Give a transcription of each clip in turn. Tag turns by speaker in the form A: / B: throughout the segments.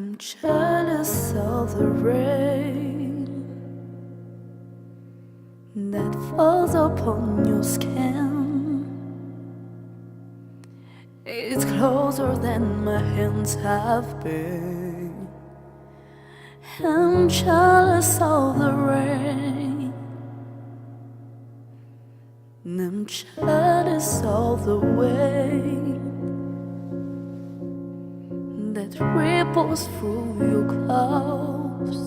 A: I'm jealous of the rain that falls upon your skin. It's closer than my hands have been. I'm jealous of the rain. I'm jealous of the way that ripples through your clothes.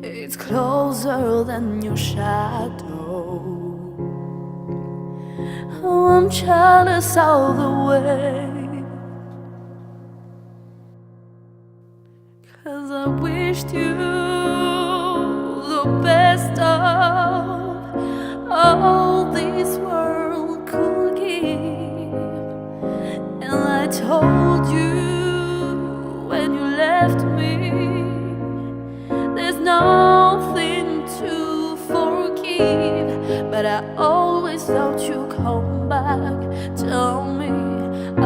A: It's closer than your shadow. Oh, I'm jealous of the way, 'cause I wished you the best of all this world could give. And I told you when you left me, there's nothing to forgive. But I always thought you'd come back. Tell me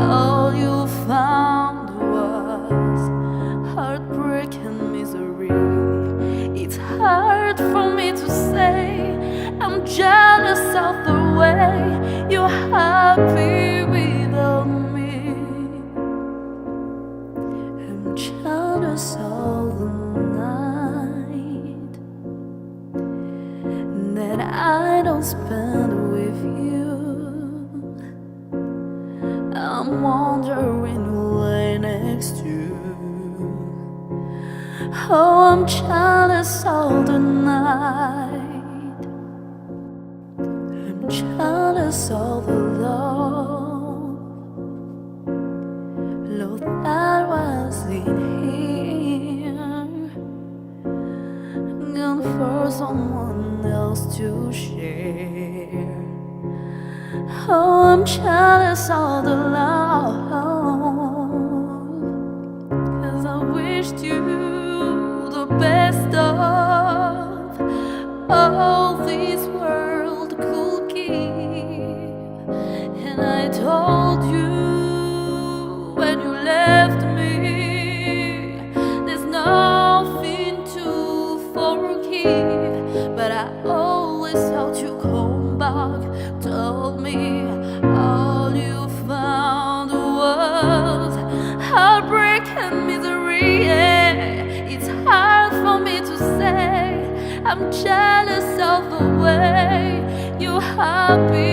A: all you found was heartbreak and misery. It's hard for me to say I'm jealous of the way you're happy without me. I'm jealous of the night that I don't spend with you. I'm wondering who lay next to you. Oh, I'm jealous of the night. I'm jealous of the love that was in here, gone for someone else to share. Oh, I'm jealous of the love, 'cause I wished you the best of all this world could give. And I told you when you left me, there's nothing to forgive. But I always thought you'd come back. Told me all you found was heartbreak and misery. Yeah, it's hard for me to say I'm jealous of the way you're happy